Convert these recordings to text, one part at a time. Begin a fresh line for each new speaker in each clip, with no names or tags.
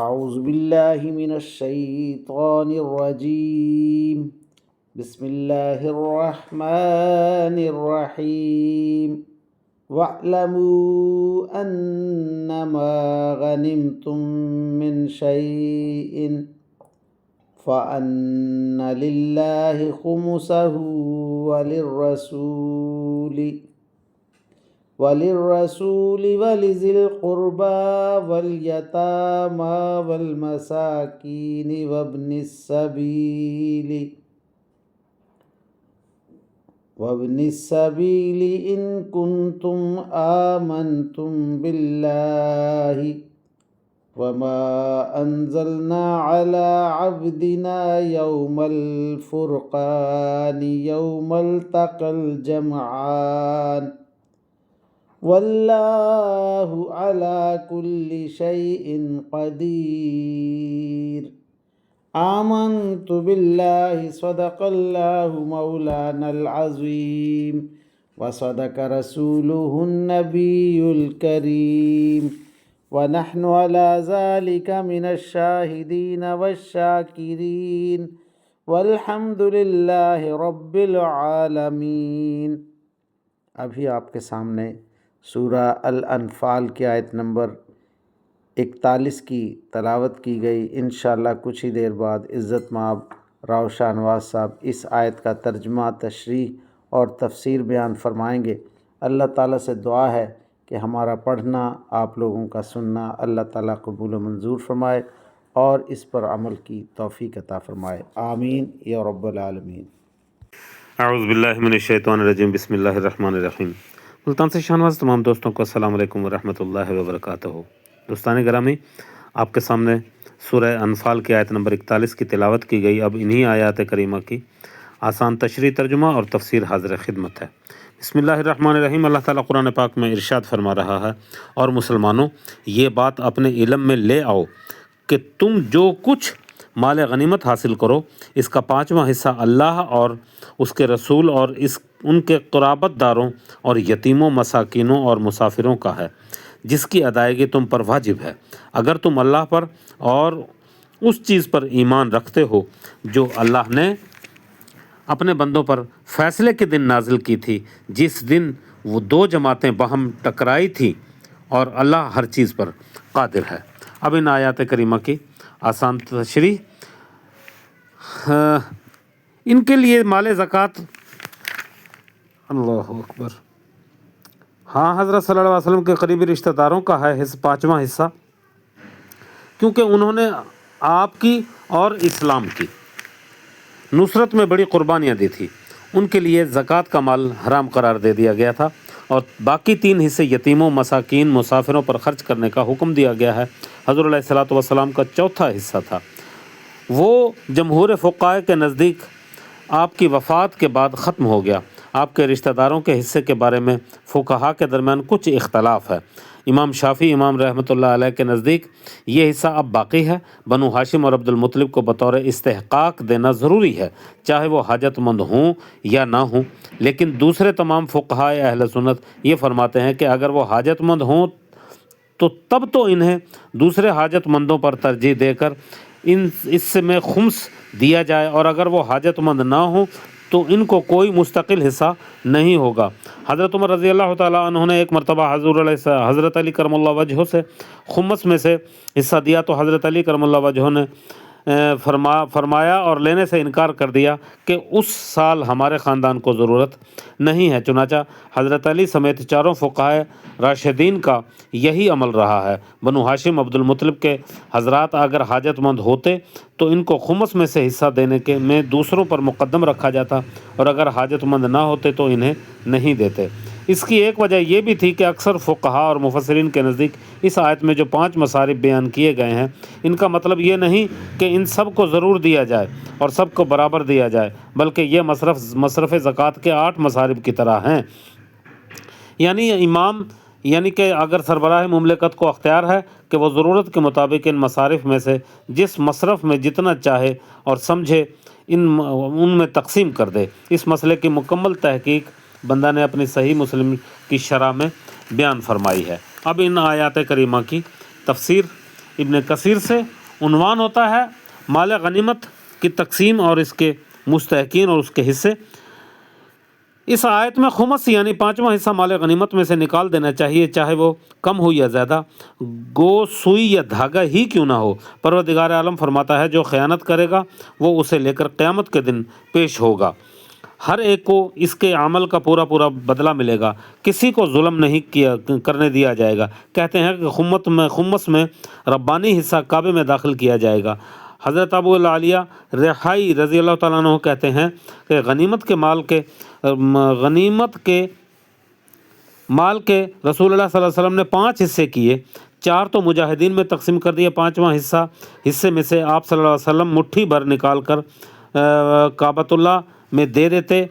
اعوذ باللہ من الشیطان الرجیم بسم اللہ الرحمن الرحیم وَاعْلَمُوا أَنَّمَا غَنِمْتُم مِّن شَيْءٍ فَأَنَّ لِلَّهِ خُمُسَهُ وَلِلرَّسُولِ وَلِذِي الْقُرْبَى وَالْيَتَامَى وَالْمَسَاكِينِ وابن السبيل إن كنتم آمنتم بالله وما أنزلنا على عبدنا يوم الفرقان يوم التقى الجمعان والله على كل شيء قدير آمنت بالله صدق الله مولانا العظيم وصدق رسوله النبي الكريم ونحن على ذلك من الشاهدين والشاكرين والحمد لله رب العالمين۔ ابھی آپ کے سامنے سورہ الانفال کی آیت نمبر 41 کی تلاوت کی گئی۔ انشاءاللہ کچھ ہی دیر بعد عزت مآب راؤ شاہ نواز صاحب اس آیت کا ترجمہ، تشریح اور تفسیر بیان فرمائیں گے۔ اللہ تعالیٰ سے دعا ہے کہ ہمارا پڑھنا، آپ لوگوں کا سننا اللہ تعالیٰ قبول و منظور فرمائے اور اس پر عمل کی توفیق عطا فرمائے، آمین یا رب العالمین۔
اعوذ باللہ من الشیطان الرجیم، بسم اللہ الرحمن الرحیم۔ ملتان سے شاہ نواز تمام دوستوں کو السلام علیکم ورحمۃ اللہ وبرکاتہ۔ دوستان گرامی، آپ کے سامنے سورہ انفال کی آیت نمبر 41 کی تلاوت کی گئی۔ اب انہی آیات کریمہ کی آسان تشریح، ترجمہ اور تفسیر حاضر خدمت ہے۔ بسم اللہ الرحمن الرحیم۔ اللہ تعالیٰ قرآن پاک میں ارشاد فرما رہا ہے، اور مسلمانوں یہ بات اپنے علم میں لے آؤ کہ تم جو کچھ مال غنیمت حاصل کرو اس کا 5واں حصہ اللہ اور اس کے رسول اور ان کے قرابت داروں اور یتیموں، مساکینوں اور مسافروں کا ہے، جس کی ادائیگی تم پر واجب ہے، اگر تم اللہ پر اور اس چیز پر ایمان رکھتے ہو جو اللہ نے اپنے بندوں پر فیصلے کے دن نازل کی تھی، جس دن وہ 2 جماعتیں باہم ٹکرائی تھیں، اور اللہ ہر چیز پر قادر ہے۔ اب ان آیات کریمہ کی آسان تشریح۔ ان کے لیے مال زکوٰۃ، اللہ اکبر، ہاں حضرت صلی اللہ علیہ وسلم کے قریبی رشتہ داروں کا ہے 5واں حصہ، کیونکہ انہوں نے آپ کی اور اسلام کی نصرت میں بڑی قربانیاں دی تھی۔ ان کے لیے زکوٰۃ کا مال حرام قرار دے دیا گیا تھا، اور باقی 3 حصے یتیموں، مساکین، مسافروں پر خرچ کرنے کا حکم دیا گیا ہے۔ حضور علیہ الصلوۃ والسلام کا 4تھا حصہ تھا، وہ جمہور فقہاء کے نزدیک آپ کی وفات کے بعد ختم ہو گیا۔ آپ کے رشتہ داروں کے حصے کے بارے میں فقہاء کے درمیان کچھ اختلاف ہے۔ امام شافعی امام رحمۃ اللہ علیہ کے نزدیک یہ حصہ اب باقی ہے۔ بنو ہاشم اور عبد المطلب کو بطور استحقاق دینا ضروری ہے، چاہے وہ حاجت مند ہوں یا نہ ہوں، لیکن دوسرے تمام فقہاء اہل سنت یہ فرماتے ہیں کہ اگر وہ حاجت مند ہوں تو تب تو انہیں دوسرے حاجت مندوں پر ترجیح دے کر اس میں خمس دیا جائے، اور اگر وہ حاجت مند نہ ہوں تو ان کو کوئی مستقل حصہ نہیں ہوگا۔ حضرت عمر رضی اللہ تعالیٰ عنہ نے ایک مرتبہ حضرت علی کرم اللہ وجہہ سے خمس میں سے حصہ دیا، تو حضرت علی کرم اللہ وجہہ نے فرمایا اور لینے سے انکار کر دیا کہ اس سال ہمارے خاندان کو ضرورت نہیں ہے۔ چنانچہ حضرت علی سمیت 4 فقہائے راشدین کا یہی عمل رہا ہے۔ بنو ہاشم، عبد المطلب کے حضرات اگر حاجت مند ہوتے تو ان کو خمس میں سے حصہ دینے کے میں دوسروں پر مقدم رکھا جاتا، اور اگر حاجت مند نہ ہوتے تو انہیں نہیں دیتے۔ اس کی ایک وجہ یہ بھی تھی کہ اکثر فقہاء اور مفسرین کے نزدیک اس آیت میں جو 5 مصارف بیان کیے گئے ہیں، ان کا مطلب یہ نہیں کہ ان سب کو ضرور دیا جائے اور سب کو برابر دیا جائے، بلکہ یہ مصرف زکوٰۃ کے 8 مصارف کی طرح ہیں۔ یعنی کہ اگر سربراہ مملکت کو اختیار ہے کہ وہ ضرورت کے مطابق ان مصارف میں سے جس مصرف میں جتنا چاہے اور سمجھے ان میں تقسیم کر دے۔ اس مسئلے کی مکمل تحقیق بندہ نے اپنی صحیح مسلم کی شرح میں بیان فرمائی ہے۔ اب ان آیات کریمہ کی تفسیر۔ ابن کثیر سے عنوان ہوتا ہے مال غنیمت کی تقسیم اور اس کے مستحقین اور اس کے حصے۔ اس آیت میں خمس یعنی 5واں حصہ مال غنیمت میں سے نکال دینا چاہیے، چاہے وہ کم ہو یا زیادہ، گو سوئی یا دھاگا ہی کیوں نہ ہو۔ پروردگار عالم فرماتا ہے جو خیانت کرے گا وہ اسے لے کر قیامت کے دن پیش ہوگا، ہر ایک کو اس کے عمل کا پورا پورا بدلہ ملے گا، کسی کو ظلم نہیں کرنے دیا جائے گا۔ کہتے ہیں کہ خمس میں ربانی حصہ کعبے میں داخل کیا جائے گا۔ حضرت ابو العالیہ رحائی رضی اللہ تعالیٰ عنہ کہتے ہیں کہ غنیمت کے مال کے رسول اللہ صلی اللہ علیہ وسلم نے 5 حصے کیے، 4 تو مجاہدین میں تقسیم کر دیے، 5واں حصے میں سے آپ صلی اللہ علیہ وسلم مٹھی بھر نکال کر کعبۃ اللہ میں دے دیتے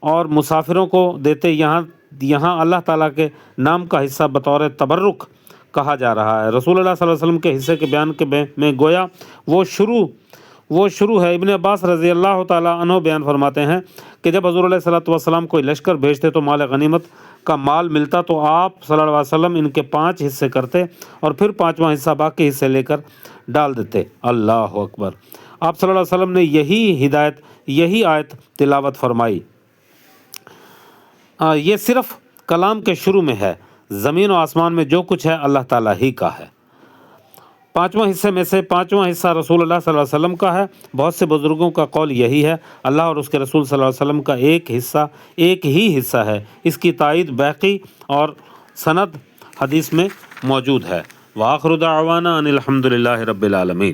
اور مسافروں کو دیتے۔ یہاں اللہ تعالیٰ کے نام کا حصہ بطور تبرک کہا جا رہا ہے۔ رسول اللہ صلی اللہ علیہ وسلم کے حصے کے بیان میں گویا وہ شروع ہے۔ ابن عباس رضی اللہ تعالیٰ عنہ بیان فرماتے ہیں کہ جب حضور علیہ الصلوۃ والسلام کوئی لشکر بھیجتے تو مال غنیمت کا مال ملتا تو آپ صلی اللہ علیہ وسلم ان کے 5 حصے کرتے اور پھر 5واں حصہ باقی حصے لے کر ڈال دیتے۔ اللہ اکبر۔ آپ صلی اللہ علیہ وسلم نے یہی آیت تلاوت فرمائی۔ یہ صرف کلام کے شروع میں ہے، زمین و آسمان میں جو کچھ ہے اللہ تعالیٰ ہی کا ہے۔ 5واں حصے میں سے 5واں حصہ رسول اللہ صلی اللہ علیہ وسلم کا ہے۔ بہت سے بزرگوں کا قول یہی ہے، اللہ اور اس کے رسول صلی اللہ علیہ وسلم کا ایک ہی حصہ ہے۔ اس کی تائید بیقی اور سند حدیث میں موجود ہے۔ وآخر دعوانا ان الحمد للہ رب العالمین۔